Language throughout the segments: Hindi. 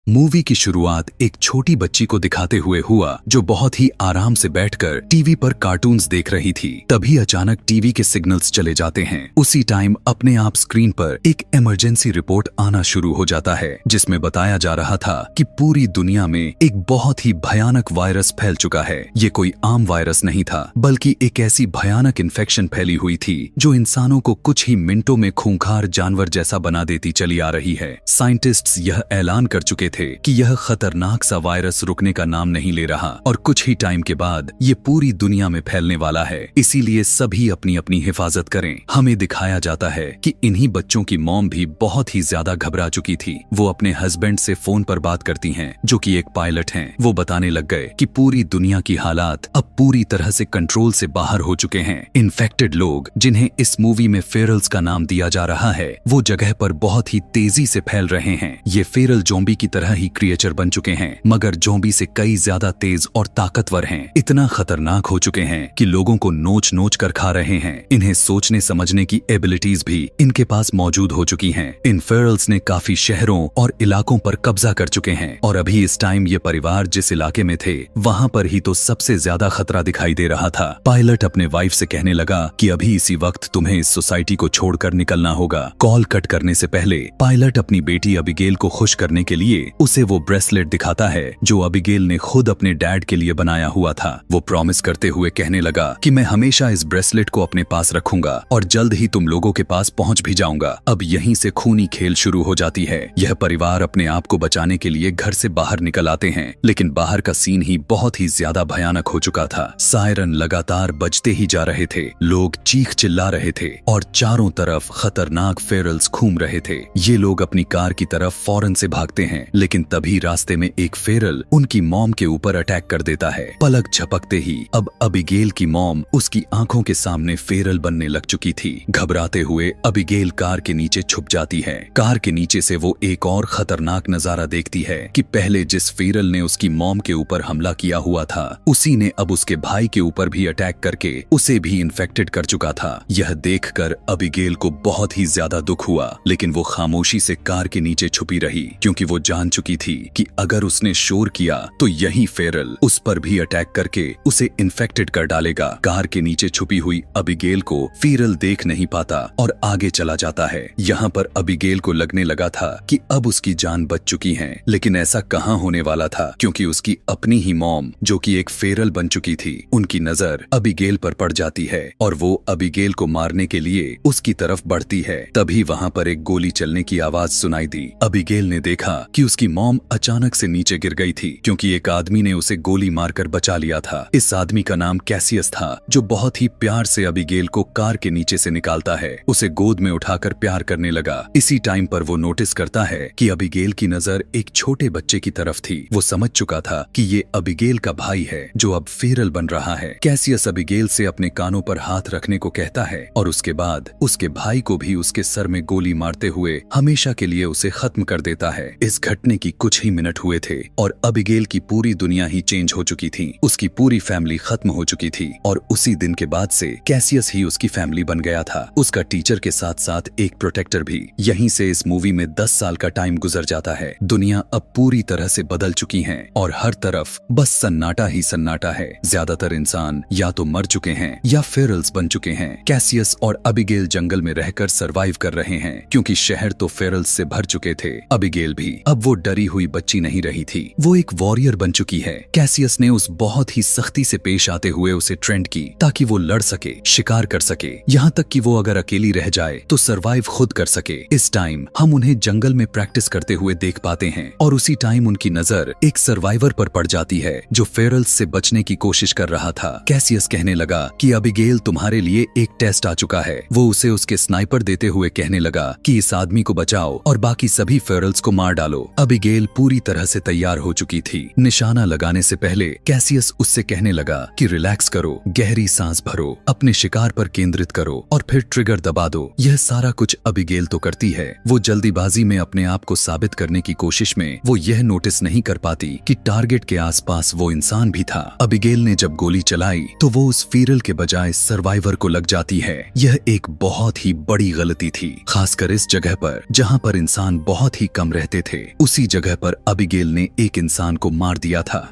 मूवी की शुरुआत एक छोटी बच्ची को दिखाते हुए हुआ जो बहुत ही आराम से बैठकर टीवी पर कार्टून्स देख रही थी। तभी अचानक टीवी के सिग्नल्स चले जाते हैं। उसी टाइम अपने आप स्क्रीन पर एक इमरजेंसी रिपोर्ट आना शुरू हो जाता है, जिसमें बताया जा रहा था कि पूरी दुनिया में एक बहुत ही भयानक वायरस फैल चुका है। ये कोई आम वायरस नहीं था, बल्कि एक ऐसी भयानक इन्फेक्शन फैली हुई थी जो इंसानों को कुछ ही मिनटों में खूंखार जानवर जैसा बना देती चली आ रही है। साइंटिस्ट्स यह ऐलान कर चुके थे कि यह खतरनाक सा वायरस रुकने का नाम नहीं ले रहा और कुछ ही टाइम के बाद ये पूरी दुनिया में फैलने वाला है। इसीलिए सभी अपनी अपनी हिफाजत करें। हमें दिखाया जाता है कि इन्हीं बच्चों की मॉम भी बहुत ही ज्यादा घबरा चुकी थी। वो अपने हस्बैंड से फोन पर बात करती हैं, जो कि एक पायलट हैं। वो बताने लग गए कि पूरी दुनिया की हालात अब पूरी तरह से कंट्रोल से बाहर हो चुके हैं। इन्फेक्टेड लोग, जिन्हें इस मूवी में फेरल्स का नाम दिया जा रहा है, वो जगह पर बहुत ही तेजी से फैल रहे हैं। ये फेरल ज़ॉम्बी की तरह ही क्रिएचर बन चुके हैं, मगर ज़ॉम्बी से कई ज्यादा तेज और ताकतवर हैं। इतना खतरनाक हो चुके हैं कि लोगों को नोच नोच कर खा रहे हैं। इन्हें सोचने समझने की एबिलिटीज भी इनके पास मौजूद हो चुकी हैं। इन फेरल्स ने काफी शहरों और इलाकों पर कब्जा कर चुके हैं और अभी इस टाइम ये परिवार जिस इलाके में थे, वहाँ पर ही तो सबसे ज्यादा खतरा दिखाई दे रहा था। पायलट अपने वाइफ से कहने लगा कि अभी इसी वक्त तुम्हें इस सोसाइटी को छोड़कर निकलना होगा। कॉल कट करने से पहले पायलट अपनी बेटी अबिगेल को खुश करने के लिए उसे वो ब्रेसलेट दिखाता है जो अबिगेल ने खुद अपने डैड के लिए बनाया हुआ था। वो प्रॉमिस करते हुए कहने लगा कि मैं हमेशा इस ब्रेसलेट को अपने पास रखूंगा और जल्द ही तुम लोगों के पास पहुंच भी जाऊंगा। अब यहीं से खूनी खेल शुरू हो जाती है। यह परिवार अपने आप को बचाने के लिए घर से बाहर निकल आते हैं, लेकिन बाहर का सीन ही बहुत ही ज्यादा भयानक हो चुका था। सायरन लगातार बजते ही जा रहे थे, लोग चीख चिल्ला रहे थे और चारों तरफ खतरनाक फेरल्स घूम रहे थे। ये लोग अपनी कार की तरफ फौरन से भागते हैं, लेकिन तभी रास्ते में एक फेरल उनकी मॉम के ऊपर अटैक कर देता है। पलक झपकते ही अब अबिगेल की मॉम उसकी आंखों के सामने फेरल बनने लग चुकी थी। घबराते हुए अबिगेल कार के नीचे छुप जाती है। कार के नीचे से वो एक और खतरनाक नजारा देखती है कि पहले जिस फेरल ने उसकी मॉम के ऊपर हमला किया हुआ था, उसी ने अब उसके भाई के ऊपर भी अटैक करके उसे भी इन्फेक्टेड कर चुका था। यह देखकर अबिगेल को बहुत ही ज्यादा दुख हुआ, लेकिन वो खामोशी से कार के नीचे छुपी रही, क्योंकि वो जान चुकी थी कि अगर उसने शोर किया तो यही फेरल उस पर भी अटैक करके उसे इन्फेक्टेड कर डालेगा। कार के नीचे छुपी हुई अबिगेल को फेरल देख नहीं पाता और आगे चला जाता है। यहाँ पर अबिगेल को लगने लगा था कि अब उसकी जान बच चुकी है, लेकिन ऐसा कहाँ होने वाला था, क्योंकि उसकी अपनी ही मॉम, जो कि एक फेरल बन चुकी थी, उनकी नजर अबिगेल पर पड़ जाती है और वो अबिगेल को मारने के लिए उसकी तरफ बढ़ती है। तभी वहाँ पर एक गोली चलने की आवाज सुनाई दी। अबिगेल ने देखा कि उसकी मॉम अचानक से नीचे गिर गई थी, क्योंकि एक आदमी ने उसे गोली मारकर बचा लिया था। इस आदमी का नाम कैसियस था, जो बहुत ही प्यार से अबिगेल को कार के नीचे से निकालता है, उसे गोद में उठाकर प्यार करने लगा। इसी टाइम पर वो नोटिस करता है कि अबिगेल की नजर एक छोटे बच्चे की तरफ थी। वो समझ चुका था कि ये अबिगेल का भाई है जो अब फेरल बन रहा है। कैसियस अबिगेल से अपने कानों पर हाथ रखने को कहता है और उसके बाद उसके भाई को भी उसके सर में गोली मारते हुए हमेशा के लिए उसे खत्म कर देता है। इस घटने की कुछ ही मिनट हुए थे और अबिगेल की पूरी दुनिया ही चेंज हो चुकी थी। उसकी पूरी फैमिली खत्म हो चुकी थी और उसी दिन के बाद से कैसियस ही उसकी फैमिली बन गया था। उसका टीचर के साथ साथ एक प्रोटेक्टर भी। यहीं से इस मूवी में 10 साल का टाइम गुजर जाता है। दुनिया अब पूरी तरह से बदल चुकी है और हर तरफ बस सन्नाटा ही सन्नाटा है। ज्यादातर इंसान या तो मर चुके हैं या फेरल्स बन चुके हैं। कैसियस और अबिगेल जंगल में रहकर सरवाइव कर रहे हैं, क्योंकि शहर तो फेरल्स से भर चुके थे। अबिगेल भी अब वो डरी हुई बच्ची नहीं रही थी, वो एक वॉरियर बन चुकी है। कैसियस ने उस बहुत ही सख्ती से पेश आते हुए उसे ट्रेंड की ताकि वो लड़ सके, शिकार कर सके, यहाँ तक कि वो अगर अकेली रह जाए तो सरवाइव खुद कर सके। इस टाइम हम उन्हें जंगल में प्रैक्टिस करते हुए देख पाते हैं और उसी टाइम उनकी नजर एक सर्वाइवर पर पड़ जाती है जो फेरल्स से बचने की कोशिश कर रहा था। कैसियस कहने लगा कि अबिगेल तुम्हारे लिए एक टेस्ट आ चुका है। वो उसे उसके स्नाइपर देते हुए कहने लगा कि इस आदमी को बचाओ और बाकी सभी फेरल्स को मार डालो। अबिगेल पूरी तरह से तैयार हो चुकी थी। निशाना लगाने से पहले कैसियस उससे कहने लगा कि रिलैक्स करो, गहरी सांस भरो, अपने शिकार पर केंद्रित करो और फिर ट्रिगर दबा दो। यह सारा कुछ अबिगेल तो करती है। वो जल्दीबाजी में अपने आप को साबित करने की कोशिश में वो यह नोटिस नहीं कर पाती कि टारगेट के आसपास वो इंसान भी था। अबिगेल ने जब गोली चलाई तो वो उस फेरल के बजाय सर्वाइवर को लग जाती है। यह एक बहुत ही बड़ी गलती थी, खासकर इस जगह पर जहाँ पर इंसान बहुत ही कम रहते थे। उसी उसी जगह पर अबिगेल ने एक इंसान को मार दिया था।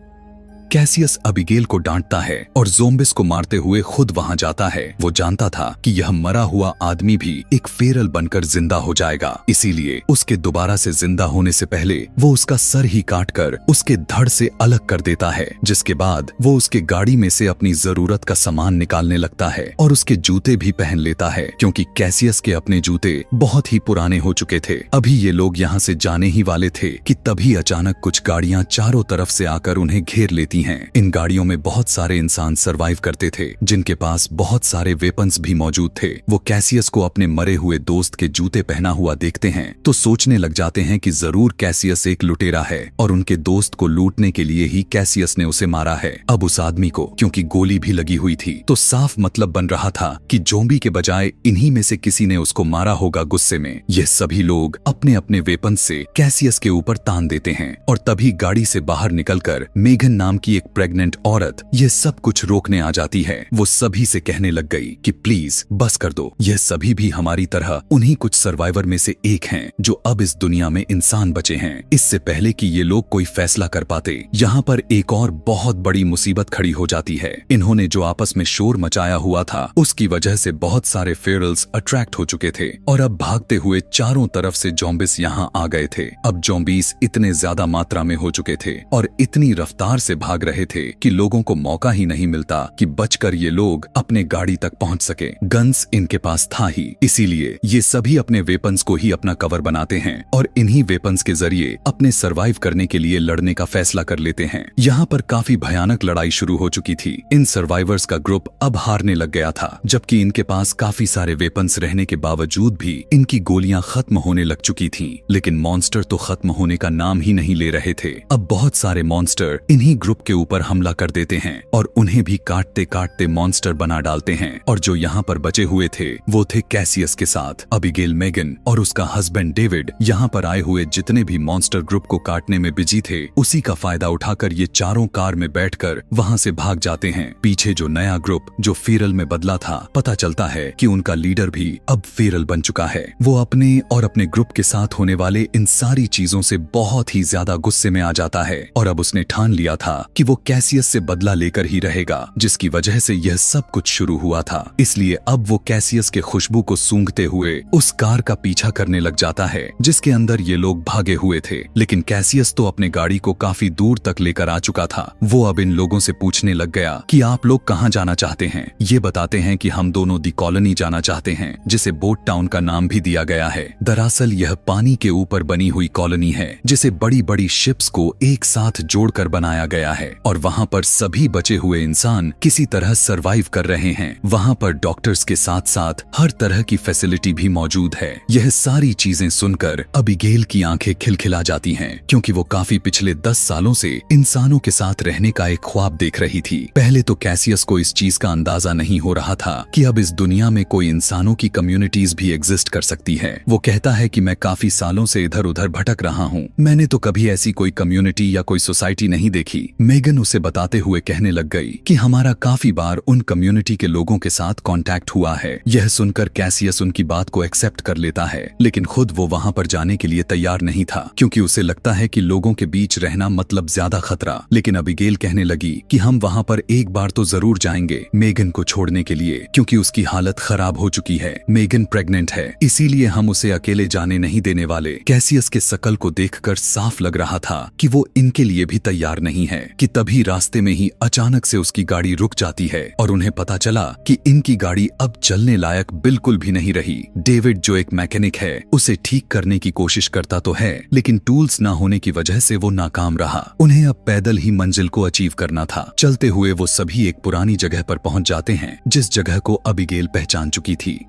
कैसियस अबिगेल को डांटता है और ज़ोंबिस को मारते हुए खुद वहां जाता है। वो जानता था कि यह मरा हुआ आदमी भी एक फेरल बनकर जिंदा हो जाएगा, इसीलिए उसके दोबारा से जिंदा होने से पहले वो उसका सर ही काटकर उसके धड़ से अलग कर देता है। जिसके बाद वो उसके गाड़ी में से अपनी जरूरत का सामान निकालने लगता है और उसके जूते भी पहन लेता है, क्योंकि कैसियस के अपने जूते बहुत ही पुराने हो चुके थे। अभी ये लोग यहाँ से जाने ही वाले थे कि तभी अचानक कुछ गाड़ियां चारों तरफ से आकर उन्हें घेर लेती हैं। इन गाड़ियों में बहुत सारे इंसान सरवाइव करते थे, जिनके पास बहुत सारे वेपन्स भी मौजूद थे। वो कैसियस को अपने मरे हुए दोस्त के जूते पहना हुआ देखते हैं तो सोचने लग जाते हैं कि जरूर कैसियस एक लुटेरा है और उनके दोस्त को लूटने के लिए ही कैसियस ने उसे मारा है। अब उस आदमी को क्योंकि गोली भी लगी हुई थी तो साफ मतलब बन रहा था कि ज़ॉम्बी के बजाय इन्हीं में से किसी ने उसको मारा होगा गुस्से में। ये सभी लोग अपने अपने वेपन से कैसियस के ऊपर तान देते हैं और तभी गाड़ी से बाहर निकलकर मेगन नाम की एक प्रेग्नेंट औरत ये सब कुछ रोकने आ जाती है। वो सभी से कहने लग गई कि प्लीज बस कर दो, ये सभी भी हमारी तरह उन्हीं कुछ सर्वाइवर में से एक हैं जो अब इस दुनिया में इंसान बचे हैं। इससे पहले कि ये लोग कोई फैसला कर पाते, यहाँ पर एक और बहुत बड़ी मुसीबत खड़ी हो जाती है। इन्होंने जो आपस में शोर मचाया हुआ था उसकी वजह से बहुत सारे फेरल्स अट्रैक्ट हो चुके थे और अब भागते हुए चारों तरफ से ज़ॉम्बिस यहाँ आ गए थे। अब ज़ॉम्बीज इतने ज्यादा मात्रा में हो चुके थे और इतनी रफ्तार से भाग रहे थे कि लोगों को मौका ही नहीं मिलता कि बचकर ये लोग अपने गाड़ी तक पहुंच सके। गन्स इनके पास था ही, इसीलिए ये सभी अपने वेपन्स को ही अपना कवर बनाते हैं और इन्हीं वेपन्स के जरिए अपने सरवाइव करने के लिए लड़ने का फैसला कर लेते हैं। यहाँ पर काफी भयानक लड़ाई शुरू हो चुकी थी। इन सर्वाइवर्स का ग्रुप अब हारने लग गया था, जबकि इनके पास काफी सारे वेपन्स रहने के बावजूद भी इनकी गोलियां खत्म होने लग चुकी थीं। लेकिन मॉन्स्टर तो खत्म होने का नाम ही नहीं ले रहे थे। अब बहुत सारे मॉन्स्टर इन्हीं ग्रुप के ऊपर हमला कर देते हैं और उन्हें भी काटते काटते मॉन्स्टर बना डालते हैं। और जो यहाँ पर बचे हुए थे वो थे कैसियस के साथ अबिगेल, मेगन और उसका हस्बैंड डेविड। यहाँ पर आए हुए जितने भी मॉन्स्टर ग्रुप को काटने में बिजी थे उसी का फायदा उठाकर ये चारों कार में बैठकर वहाँ से भाग जाते हैं। पीछे जो नया ग्रुप जो फेरल में बदला था, पता चलता है कि उनका लीडर भी अब फेरल बन चुका है। वो अपने और अपने ग्रुप के साथ होने वाले इन सारी चीजों से बहुत ही ज्यादा गुस्से में आ जाता है और अब उसने ठान लिया था कि वो कैसियस से बदला लेकर ही रहेगा, जिसकी वजह से यह सब कुछ शुरू हुआ था। इसलिए अब वो कैसियस के खुशबू को सूंघते हुए उस कार का पीछा करने लग जाता है जिसके अंदर ये लोग भागे हुए थे। लेकिन कैसियस तो अपने गाड़ी को काफी दूर तक लेकर आ चुका था। वो अब इन लोगों से पूछने लग गया कि आप लोग कहाँ जाना चाहते हैं। ये बताते हैं कि हम दोनों दी कॉलोनी जाना चाहते हैं, जिसे बोट टाउन का नाम भी दिया गया है। दरअसल यह पानी के ऊपर बनी हुई कॉलोनी है जिसे बड़ी बड़ी शिप्स को एक साथ जोड़कर बनाया गया है और वहाँ पर सभी बचे हुए इंसान किसी तरह सरवाइव कर रहे हैं। वहाँ पर डॉक्टर्स के साथ साथ हर तरह की फैसिलिटी भी मौजूद है। यह सारी चीजें सुनकर अबिगेल की आंखें खिलखिला जाती हैं, क्योंकि वो काफी पिछले 10 सालों से इंसानों के साथ रहने का एक ख्वाब देख रही थी। पहले तो कैसियस को इस चीज का अंदाजा नहीं हो रहा था कि अब इस दुनिया में कोई इंसानों की कम्युनिटीज भी एग्जिस्ट कर सकती है। वो कहता है कि मैं काफी सालों से इधर उधर भटक रहा हूँ, मैंने तो कभी ऐसी कोई कम्युनिटी या कोई सोसाइटी नहीं देखी। मेगन उसे बताते हुए कहने लग गई कि हमारा काफी बार उन कम्युनिटी के लोगों के साथ कांटेक्ट हुआ है। यह सुनकर कैसियस उनकी बात को एक्सेप्ट कर लेता है, लेकिन खुद वो वहां पर जाने के लिए तैयार नहीं था, क्योंकि उसे लगता है कि लोगों के बीच रहना मतलब ज्यादा खतरा। लेकिन अबिगेल कहने लगी कि हम वहां पर एक बार तो जरूर जाएंगे मेगन को छोड़ने के लिए, क्योंकि उसकी हालत खराब हो चुकी है। मेगन प्रेग्नेंट है, इसीलिए हम उसे अकेले जाने नहीं देने वाले। कैसियस के शकल को देखकर साफ लग रहा था कि वो इनके लिए भी तैयार नहीं है कि तभी रास्ते में ही अचानक से उसकी गाड़ी रुक जाती है और उन्हें पता चला कि इनकी गाड़ी अब चलने लायक बिल्कुल भी नहीं रही। डेविड जो एक मैकेनिक है उसे ठीक करने की कोशिश करता तो है, लेकिन टूल्स ना होने की वजह से वो नाकाम रहा। उन्हें अब पैदल ही मंजिल को अचीव करना था। चलते हुए वो सभी एक पुरानी जगह पर पहुंच जाते हैं जिस जगह को अबिगेल पहचान चुकी थी।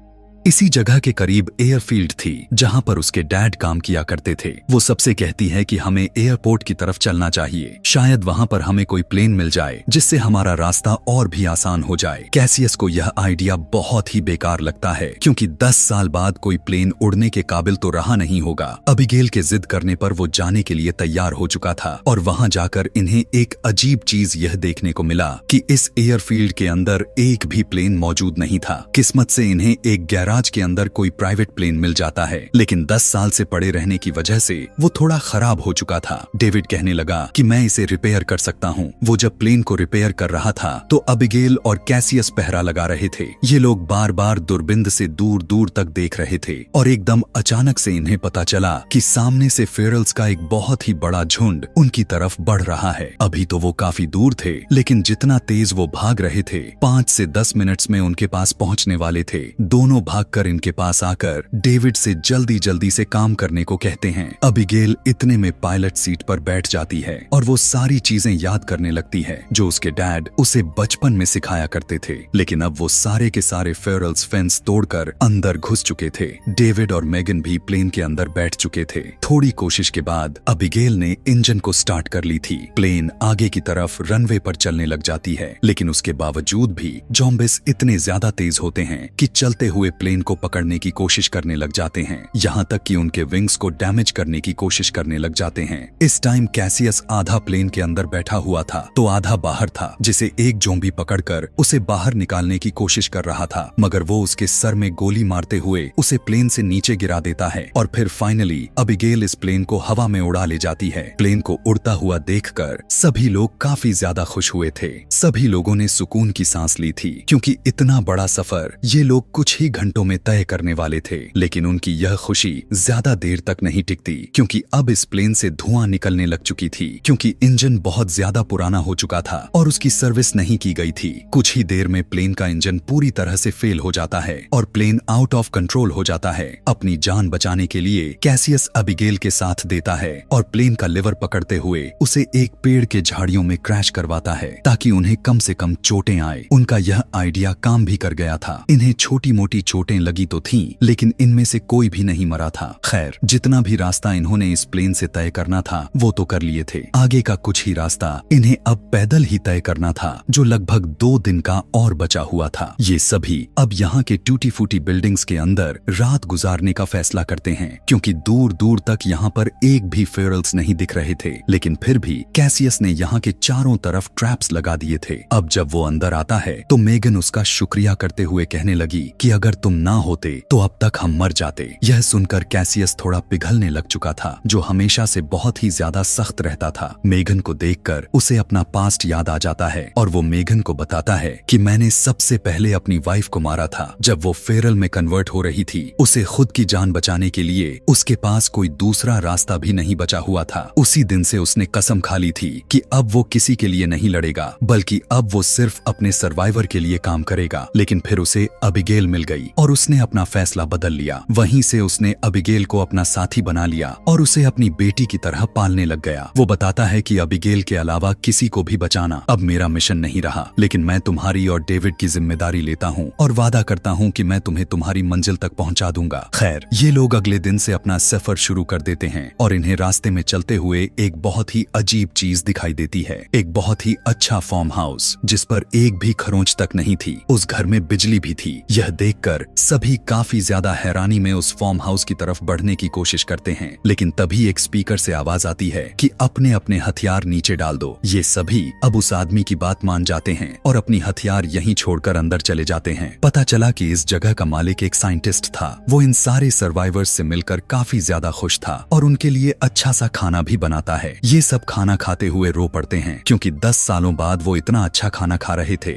इसी जगह के करीब एयरफील्ड थी जहां पर उसके डैड काम किया करते थे। वो सबसे कहती है कि हमें एयरपोर्ट की तरफ चलना चाहिए, शायद वहां पर हमें कोई प्लेन मिल जाए जिससे हमारा रास्ता और भी आसान हो जाए। कैसियस को यह आइडिया बहुत ही बेकार लगता है, क्योंकि 10 साल बाद कोई प्लेन उड़ने के काबिल तो रहा नहीं होगा। अबिगेल के जिद करने पर वो जाने के लिए तैयार हो चुका था और वहां जाकर इन्हें एक अजीब चीज यह देखने को मिला कि इस एयरफील्ड के अंदर एक भी प्लेन मौजूद नहीं था। किस्मत से इन्हें एक गैराज गैराज के अंदर कोई प्राइवेट प्लेन मिल जाता है, लेकिन 10 साल से पड़े रहने की वजह से वो थोड़ा खराब हो चुका था। डेविड कहने लगा कि मैं इसे रिपेयर कर सकता हूँ। वो जब प्लेन को रिपेयर कर रहा था तो अबिगेल और कैसियस पहरा लगा रहे थे। ये लोग बार बार दूरबीन से दूर दूर तक देख रहे थे और एकदम अचानक से इन्हें पता चला कि सामने से फेरल्स का एक बहुत ही बड़ा झुंड उनकी तरफ बढ़ रहा है। अभी तो वो काफी दूर थे, लेकिन जितना तेज वो भाग रहे थे 5 से 10 मिनट्स में उनके पास पहुंचने वाले थे। दोनों भागकर इनके पास आकर डेविड से जल्दी जल्दी से काम करने को कहते हैं। अबिगेल इतने में पायलट सीट पर बैठ जाती है और वो सारी चीजें याद करने लगती है जो उसके डैड उसे बचपन में सिखाया करते थे। लेकिन अब वो सारे के सारे फेरल्स फेंस तोड़कर अंदर घुस चुके थे। डेविड और मेगन भी प्लेन के अंदर बैठ चुके थे। थोड़ी कोशिश के बाद अबिगेल ने इंजन को स्टार्ट कर ली थी। प्लेन आगे की तरफ रनवे पर चलने लग जाती है, लेकिन उसके बावजूद भी ज़ॉम्बिस इतने ज्यादा तेज होते हैं कि चलते हुए प्लेन को पकड़ने की कोशिश करने लग जाते हैं, यहाँ तक कि उनके विंग्स को डैमेज करने की कोशिश करने लग जाते हैं। इस टाइम कैसियस आधा प्लेन के अंदर बैठा हुआ था तो आधा बाहर था, जिसे एक ज़ॉम्बी पकड़कर उसे बाहर निकालने की कोशिश कर रहा था, मगर वो उसके सर में गोली मारते हुए उसे प्लेन से नीचे गिरा देता है और फिर फाइनली अबिगेल इस प्लेन को हवा में उड़ा ले जाती है। प्लेन को उड़ता हुआ देखकर सभी लोग काफी ज्यादा खुश हुए थे। सभी लोगों ने सुकून की सांस ली थी, क्योंकि इतना बड़ा सफर ये लोग कुछ ही घंटों में तय करने वाले थे। लेकिन उनकी यह खुशी ज्यादा देर तक नहीं टिकती, क्योंकि अब इस प्लेन से धुआं निकलने लग चुकी थी, क्योंकि इंजन बहुत ज्यादा पुराना हो चुका था और उसकी सर्विस नहीं की गई थी। कुछ ही देर में प्लेन का इंजन पूरी तरह से फेल हो जाता है और प्लेन आउट ऑफ कंट्रोल हो जाता है। अपनी जान बचाने के लिए कैसियस अबिगेल के साथ देता है और प्लेन का लिवर पकड़ते हुए उसे एक पेड़ के झाड़ियों में क्रैश करवाता है, ताकि उन्हें कम से कम चोटें आए। उनका यह आइडिया काम भी कर गया था। इन्हें छोटी मोटी चोटें लगी तो थीं, लेकिन इनमें से कोई भी नहीं मरा था। खैर, जितना भी रास्ता इन्होंने इस प्लेन से तय करना था वो तो कर लिए थे। आगे का कुछ ही रास्ता इन्हें अब पैदल ही तय करना था, जो लगभग 2 दिन का और बचा हुआ था। ये सभी अब यहाँ के टूटी फूटी बिल्डिंग्स के अंदर रात गुजारने का फैसला करते हैं, क्योंकि दूर दूर तक यहाँ पर एक भी फेरल्स नहीं दिख रहे थे। लेकिन फिर भी कैसियस ने यहाँ के चारों तरफ ट्रैप्स लगा दिए थे। अब जब वो अंदर आता है तो मेगन उसका शुक्रिया करते हुए कहने लगी कि अगर तुम ना होते तो अब तक हम मर जाते। यह सुनकर कैसियस थोड़ा पिघलने लग चुका था, जो हमेशा से बहुत ही ज्यादा सख्त रहता था। मेगन को देखकर उसे अपना पास्ट याद आ जाता है और वो मेगन को बताता है कि मैंने सबसे पहले अपनी वाइफ को मारा था जब वो फेरल में कन्वर्ट हो रही थी। उसे खुद की जान बचाने के लिए उसके पास कोई दूसरा रास्ता भी नहीं बचा हुआ था। उसी दिन से उसने कसम खा ली थी कि अब वो किसी के लिए नहीं लड़ेगा, बल्कि अब वो सिर्फ अपने सर्वाइवर के लिए काम करेगा। लेकिन फिर उसे अबिगेल मिल गई और उसने अपना फैसला बदल लिया। वहीं से उसने अबिगेल को अपना साथी बना लिया और उसे अपनी बेटी की तरह पालने लग गया। वो बताता है कि अबिगेल के अलावा किसी को भी बचाना अब मेरा मिशन नहीं रहा, लेकिन मैं तुम्हारी और डेविड की जिम्मेदारी लेता हूँ और वादा करता हूँ कि मैं तुम्हें तुम्हारी मंजिल तक पहुँचा दूंगा। खैर, ये लोग अगले दिन से अपना सफर शुरू कर देते हैं और इन्हें रास्ते में चलते हुए एक बहुत ही अजीब चीज दिखाई देती है। एक बहुत ही अच्छा फार्म हाउस, जिस पर एक भी खरोंच तक नहीं थी। उस घर में बिजली भी थी। यह देखकर सभी काफी ज्यादा हैरानी में उस फार्म हाउस की तरफ बढ़ने की कोशिश करते हैं, लेकिन तभी एक स्पीकर से आवाज आती है कि अपने अपने हथियार नीचे डाल दो। ये सभी अब उस आदमी की बात मान जाते हैं और अपनी हथियार यहीं छोड़कर अंदर चले जाते हैं। पता चला कि इस जगह का मालिक एक साइंटिस्ट था। वो इन सारे सर्वाइवर्स से मिलकर काफी ज्यादा खुश था और उनके लिए अच्छा सा खाना भी बनाता है। ये सब खाना खाते हुए रो पड़ते हैं, क्योंकि 10 सालों बाद वो इतना अच्छा खाना खा रहे थे।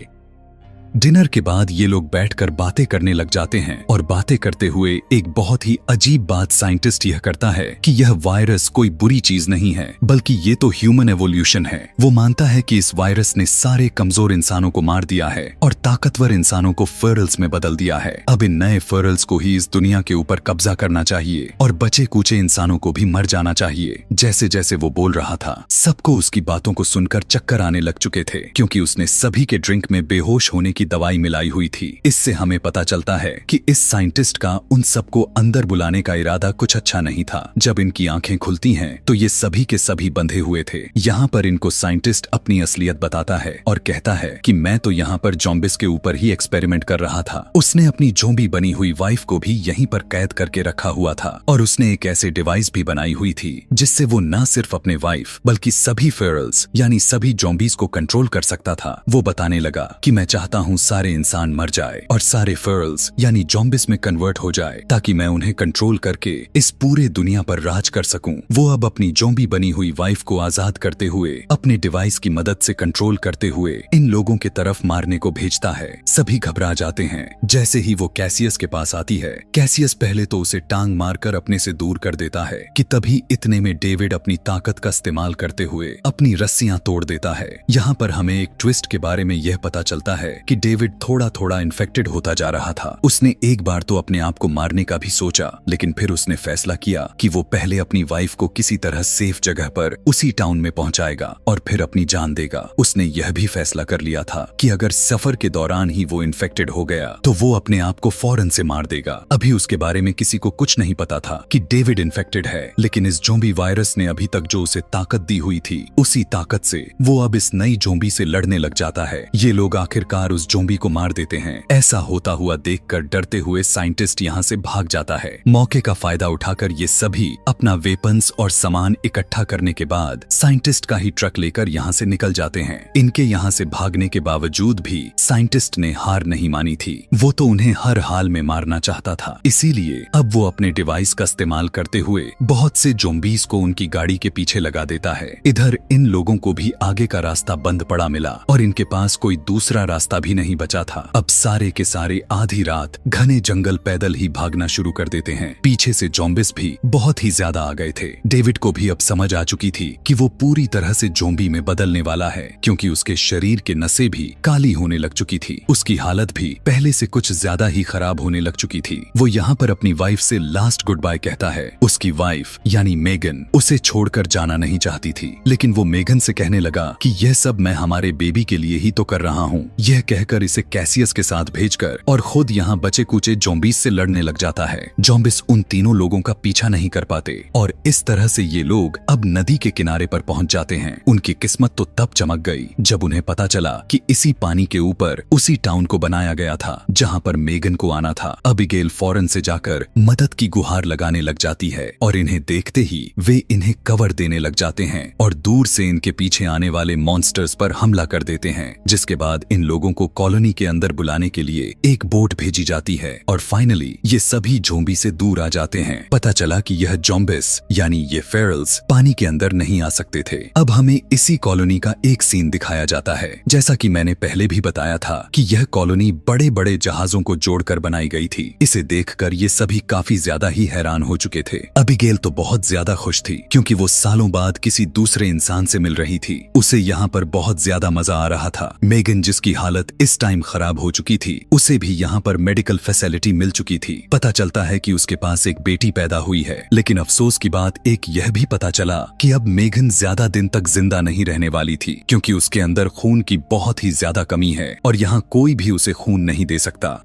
डिनर के बाद ये लोग बैठकर बातें करने लग जाते हैं और बातें करते हुए एक बहुत ही अजीब बात साइंटिस्ट यह करता है कि यह वायरस कोई बुरी चीज नहीं है, बल्कि ये तो ह्यूमन एवोल्यूशन है। वो मानता है कि इस वायरस ने सारे कमजोर इंसानों को मार दिया है और ताकतवर इंसानों को फेरल्स में बदल दिया है। अब इन नए फेरल्स को ही इस दुनिया के ऊपर कब्जा करना चाहिए और बचे कूचे इंसानों को भी मर जाना चाहिए। जैसे जैसे वो बोल रहा था, सबको उसकी बातों को सुनकर चक्कर आने लग चुके थे, क्योंकि उसने सभी के ड्रिंक में बेहोश होने की दवाई मिलाई हुई थी। इससे हमें पता चलता है कि इस साइंटिस्ट का उन सबको अंदर बुलाने का इरादा कुछ अच्छा नहीं था। जब इनकी आंखें खुलती हैं तो ये सभी के सभी बंधे हुए थे। यहाँ पर इनको साइंटिस्ट अपनी असलियत बताता है और कहता है कि मैं तो यहाँ पर ज़ॉम्बिस के ऊपर ही एक्सपेरिमेंट कर रहा था। उसने अपनी ज़ॉम्बी बनी हुई वाइफ को भी यहीं पर कैद करके रखा हुआ था और उसने एक ऐसे डिवाइस भी बनाई हुई थी जिससे वो न सिर्फ अपने वाइफ बल्कि सभी फेरल्स यानी सभी ज़ॉम्बीज को कंट्रोल कर सकता था। वो बताने लगा कि मैं चाहता हूँ सारे इंसान मर जाए और सारे फेरल्स यानी ज़ॉम्बिस में कन्वर्ट हो जाए ताकि मैं उन्हें कंट्रोल करके इस पूरे दुनिया पर राज कर सकूं। वो अब अपनी ज़ॉम्बी बनी हुई वाइफ को आजाद करते हुए अपने डिवाइस की मदद से कंट्रोल करते हुए इन लोगों के तरफ मारने को भेजता है। सभी घबरा जाते हैं। जैसे ही वो कैसियस के पास आती है, कैसियस पहले तो उसे टांग मारकर अपने से दूर कर देता है कि तभी इतने में डेविड अपनी ताकत का इस्तेमाल करते हुए अपनी रस्सियां तोड़ देता है। यहाँ पर हमें एक ट्विस्ट के बारे में यह पता चलता है कि डेविड थोड़ा थोड़ा इन्फेक्टेड होता जा रहा था। उसने एक बार तो अपने आप को मारने का भी सोचा, लेकिन फिर उसने फैसला किया कि वो पहले अपनी वाइफ को किसी तरह सेफ जगह पर उसी टाउन में पहुंचाएगा और फिर अपनी जान देगा। उसने यह भी फैसला कर लिया था कि अगर सफर के दौरान ही वो इन्फेक्टेड हो गया तो वो अपने आप को फौरन से मार देगा। अभी उसके बारे में किसी को कुछ नहीं पता था कि डेविड इन्फेक्टेड है, लेकिन इस ज़ॉम्बी वायरस ने अभी तक जो उसे ताकत दी हुई थी, उसी ताकत से वो अब इस नई ज़ॉम्बी से लड़ने लग जाता है। ये लोग आखिरकार उस ज़ॉम्बी को मार देते हैं। ऐसा होता हुआ देखकर डरते हुए साइंटिस्ट यहाँ से भाग जाता है। मौके का फायदा उठाकर ये सभी अपना वेपन्स और सामान इकट्ठा करने के बाद साइंटिस्ट का ही ट्रक लेकर यहाँ से निकल जाते हैं। इनके यहाँ से भागने के बावजूद भी साइंटिस्ट ने हार नहीं मानी थी। वो तो उन्हें हर हाल में मारना चाहता था। इसीलिए अब वो अपने डिवाइस का इस्तेमाल करते हुए बहुत से ज़ॉम्बीज को उनकी गाड़ी के पीछे लगा देता है। इधर इन लोगों को भी आगे का रास्ता बंद पड़ा मिला और इनके पास कोई दूसरा रास्ता भी नहीं बचा था। अब सारे के सारे आधी रात घने जंगल पैदल ही भागना शुरू कर देते हैं। पीछे से ज़ॉम्बिस भी बहुत ही ज्यादा आ गए थे। डेविड को भी अब समझ आ चुकी थी कि वो पूरी तरह से ज़ॉम्बी में बदलने वाला है, क्योंकि उसके शरीर के नसें भी काली होने लग चुकी थी। उसकी हालत भी पहले से कुछ ज्यादा ही खराब होने लग चुकी थी। वो यहाँ पर अपनी वाइफ से लास्ट गुड बाय कहता है। उसकी वाइफ यानी मेगन उसे छोड़कर जाना नहीं चाहती थी, लेकिन वो मेगन से कहने लगा कि यह सब मैं हमारे बेबी के लिए ही तो कर रहा हूँ। यह कहकर इसे कैसियस के साथ भेजकर और खुद यहाँ बचे कुचे ज़ॉम्बीज से लड़ने लग जाता है। ज़ॉम्बिस उन तीनों लोगों का पीछा नहीं कर पाते और इस तरह से ये लोग अब नदी के किनारे पर पहुंच जाते हैं। उनकी किस्मत तो तब चमक गई जब उन्हें पता चला कि इसी पानी के ऊपर उसी टाउन को बनाया गया था जहाँ पर मेगन को आना था। अबिगेल फौरन से जाकर मदद की गुहार लगाने लग जाती है और इन्हें देखते ही वे इन्हें कवर देने लग जाते हैं और दूर से इनके पीछे आने वाले मॉन्स्टर्स पर हमला कर देते हैं। जिसके बाद इन लोगों को कॉलोनी के अंदर बुलाने के लिए एक बोट भेजी जाती है और फाइनली ये सभी ज़ॉम्बी से दूर आ जाते हैं। पता चला कि यह ज़ॉम्बिस यानी ये फेरल्स पानी के अंदर नहीं आ सकते थे। अब हमें इसी कॉलोनी का एक सीन दिखाया जाता है। जैसा कि मैंने पहले भी बताया था कि यह कॉलोनी बड़े बड़े जहाजों को जोड़कर बनाई गई थी। इसे देखकर ये सभी काफी ज्यादा ही हैरान हो चुके थे। अबिगेल तो बहुत ज्यादा खुश थी क्योंकि वो सालों बाद किसी दूसरे इंसान से मिल रही थी। उसे यहाँ पर बहुत ज्यादा मजा आ रहा था। मेगन जिसकी हालत इस टाइम खराब हो चुकी थी, उसे भी यहाँ पर मेडिकल फैसिलिटी मिल चुकी थी। पता चलता है कि उसके पास एक बेटी पैदा हुई है, लेकिन अफसोस की बात एक यह भी पता चला कि अब मेगन ज्यादा दिन तक जिंदा नहीं रहने वाली थी, क्योंकि उसके अंदर खून की बहुत ही ज्यादा कमी है और यहाँ कोई भी उसे खून नहीं दे सकता।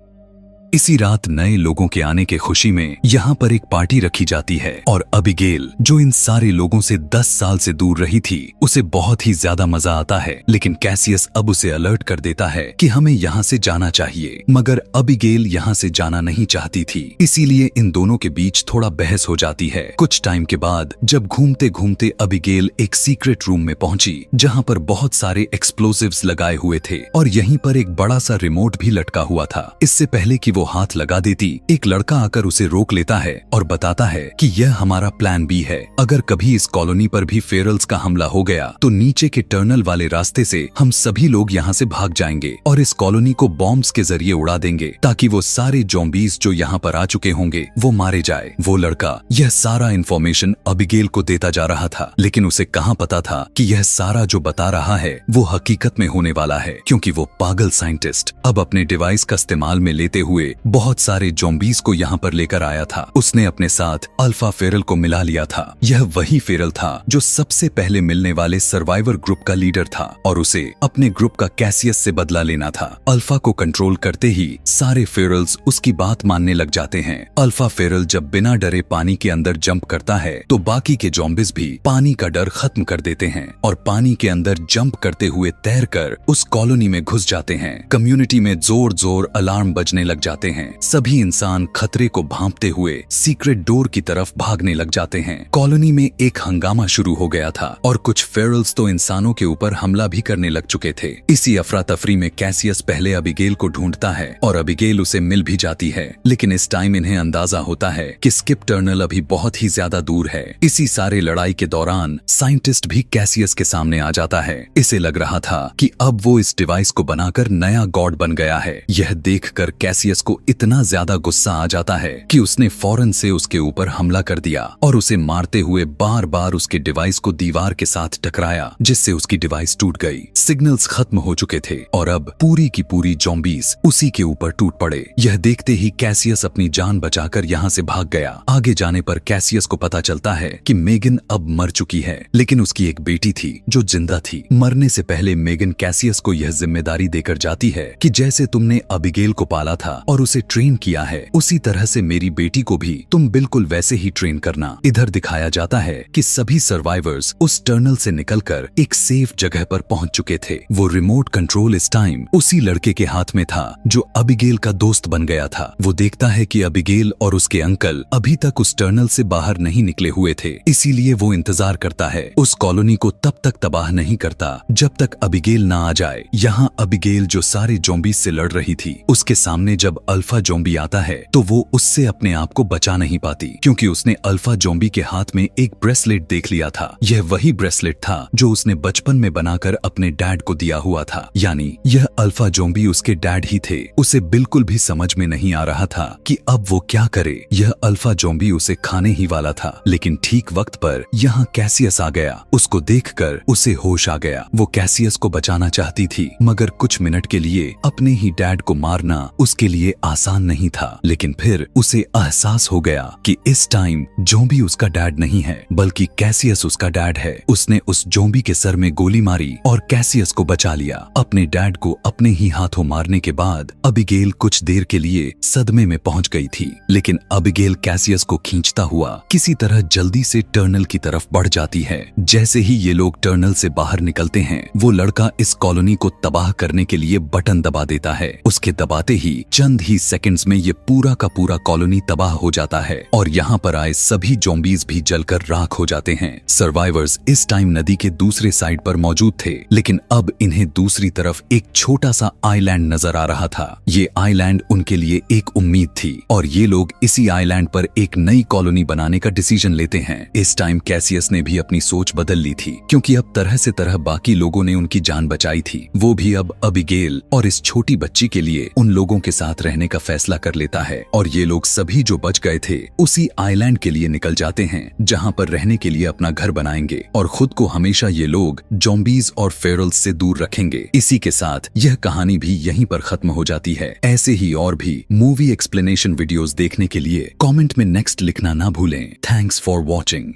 इसी रात नए लोगों के आने के खुशी में यहाँ पर एक पार्टी रखी जाती है और अबिगेल जो इन सारे लोगों से 10 साल से दूर रही थी, उसे बहुत ही ज्यादा मजा आता है। लेकिन कैसियस अब उसे अलर्ट कर देता है कि हमें यहाँ से जाना चाहिए, मगर अबिगेल यहाँ से जाना नहीं चाहती थी। इसीलिए इन दोनों के बीच थोड़ा बहस हो जाती है। कुछ टाइम के बाद जब घूमते घूमते अबिगेल एक सीक्रेट रूम में पहुंची जहाँ पर बहुत सारे एक्सप्लोसिव्स लगाए हुए थे और यहीं पर एक बड़ा सा रिमोट भी लटका हुआ था। इससे पहले कि वो हाथ लगा देती, एक लड़का आकर उसे रोक लेता है और बताता है कि यह हमारा प्लान बी है। अगर कभी इस कॉलोनी पर भी फेरल्स का हमला हो गया तो नीचे के टर्नल वाले रास्ते से हम सभी लोग यहाँ से भाग जाएंगे और इस कॉलोनी को बॉम्ब्स के जरिए उड़ा देंगे ताकि वो सारे ज़ॉम्बीज जो यहाँ पर आ चुके होंगे वो मारे जाए। वो लड़का यह सारा इंफॉर्मेशन अबिगेल को देता जा रहा था, लेकिन उसे कहाँ पता था कि यह सारा जो बता रहा है वो हकीकत में होने वाला है, क्योंकि वो पागल साइंटिस्ट अब अपने डिवाइस का इस्तेमाल में लेते हुए बहुत सारे ज़ॉम्बीज को यहाँ पर लेकर आया था। उसने अपने साथ अल्फा फेरल को मिला लिया था। यह वही फेरल था जो सबसे पहले मिलने वाले सर्वाइवर ग्रुप का लीडर था और उसे अपने ग्रुप का कैसियस से बदला लेना था। अल्फा को कंट्रोल करते ही सारे फेरल्स उसकी बात मानने लग जाते हैं। अल्फा फेरल जब बिना डरे पानी के अंदर जंप करता है तो बाकी के ज़ॉम्बीज भी पानी का डर खत्म कर देते हैं और पानी के अंदर जंप करते हुए तैरकर उस कॉलोनी में घुस जाते हैं। कम्युनिटी में जोर जोर अलार्म बजने लग जाता जाते हैं। सभी इंसान खतरे को भांपते हुए सीक्रेट डोर की तरफ भागने लग जाते हैं। कॉलोनी में एक हंगामा शुरू हो गया था और कुछ फेरल्स तो इंसानों के ऊपर हमला भी करने लग चुके थे। इसी अफरा तफरी में कैसियस पहले अबिगेल को ढूंढता है और अबिगेल उसे मिल भी जाती है, लेकिन इस टाइम इन्हें अंदाजा होता है कि स्किप टर्नल अभी बहुत ही ज्यादा दूर है। इसी सारे लड़ाई के दौरान साइंटिस्ट भी कैसियस के सामने आ जाता है। इसे लग रहा था कि अब वो इस डिवाइस को बनाकर नया गॉड बन गया है। यह देखकर कैसियस को इतना ज्यादा गुस्सा आ जाता है कि उसने फौरन से उसके ऊपर हमला कर दिया और उसे मारते हुए बार बार उसके डिवाइस को दीवार के साथ टकराया, जिससे उसकी डिवाइस टूट गई। सिग्नल्स खत्म हो चुके थे और अब पूरी की पूरी ज़ॉम्बीज उसी के ऊपर टूट पड़े। यह देखते ही कैसियस अपनी जान बचाकर यहाँ से भाग गया। आगे जाने पर कैसियस को पता चलता है कि मेगन अब मर चुकी है, लेकिन उसकी एक बेटी थी जो जिंदा थी। मरने से पहले मेगन कैसियस को यह जिम्मेदारी देकर जाती है कि जैसे तुमने अबिगेल को पाला था और उसे ट्रेन किया है, उसी तरह से मेरी बेटी को भी तुम बिल्कुल वैसे ही ट्रेन करना। इधर दिखाया जाता है कि सभी सर्वाइवर्स उस टनल से निकलकर एक सेफ जगह पर पहुंच चुके थे। वो रिमोट कंट्रोल इस टाइम उसी लड़के के हाथ में था जो अबिगेल का दोस्त बन गया था। वो देखता है कि अबिगेल और उसके अंकल अभी तक उस टनल से बाहर नहीं निकले हुए थे, इसीलिए वो इंतजार करता है। उस कॉलोनी को तब तक तबाह नहीं करता जब तक अबिगेल ना आ जाए। यहाँ अबिगेल जो सारे ज़ॉम्बीज से लड़ रही थी, उसके सामने जब अल्फा ज़ॉम्बी आता है तो वो उससे अपने आप को बचा नहीं पाती, क्योंकि उसने अल्फा ज़ॉम्बी के हाथ में एक ब्रेसलेट देख लिया था। यह वही ब्रेसलेट था जो उसने बचपन में बनाकर अपने डैड को दिया हुआ था, यानी यह अल्फा ज़ॉम्बी उसके डैड ही थे। उसे बिल्कुल भी समझ में नहीं आ रहा था कि अब वो क्या करे। यह अल्फा ज़ॉम्बी उसे खाने ही वाला था, लेकिन ठीक वक्त पर यहाँ कैसियस आ गया। उसको देखकर उसे होश आ गया। वो कैसियस को बचाना चाहती थी, मगर कुछ मिनट के लिए अपने ही डैड को मारना उसके लिए आसान नहीं था। लेकिन फिर उसे एहसास हो गया कि इस टाइम ज़ॉम्बी उसका डैड नहीं है, बल्कि कैसियस उसका डैड है। उसने उस ज़ॉम्बी के सर में गोली मारी और कैसियस को बचा लिया। अपने डैड को अपने ही हाथों मारने के बाद अबिगेल कुछ देर के लिए सदमे में पहुंच गई थी, लेकिन अबिगेल कैसियस को खींचता हुआ किसी तरह जल्दी से टर्नल की तरफ बढ़ जाती है। जैसे ही ये लोग टर्नल से बाहर निकलते हैं, वो लड़का इस कॉलोनी को तबाह करने के लिए बटन दबा देता है। उसके दबाते ही चंद ही सेकंड्स में ये पूरा का पूरा कॉलोनी तबाह हो जाता है और यहाँ पर आए सभी ज़ॉम्बीज भी जलकर राख हो जाते हैं। सर्वाइवर्स इस टाइम नदी के दूसरे साइड पर मौजूद थे, लेकिन अब इन्हें दूसरी तरफ एक छोटा सा आइलैंड नजर आ रहा था। ये आइलैंड उनके लिए एक उम्मीद थी और ये लोग इसी आइलैंड पर एक नई कॉलोनी बनाने का डिसीजन लेते हैं। इस टाइम कैसियस ने भी अपनी सोच बदल ली थी, क्योंकि अब तरह से तरह बाकी लोगों ने उनकी जान बचाई थी। वो भी अब अबिगेल और इस छोटी बच्ची के लिए उन लोगों के साथ रहने का फैसला कर लेता है और ये लोग सभी जो बच गए थे उसी आइलैंड के लिए निकल जाते हैं, जहाँ पर रहने के लिए अपना घर बनाएंगे और खुद को हमेशा ये लोग ज़ॉम्बीज और फेरल्स से दूर रखेंगे। इसी के साथ यह कहानी भी यहीं पर खत्म हो जाती है। ऐसे ही और भी मूवी एक्सप्लेनेशन वीडियोस देखने के लिए कमेंट में नेक्स्ट लिखना ना भूलें। Thanks for watching.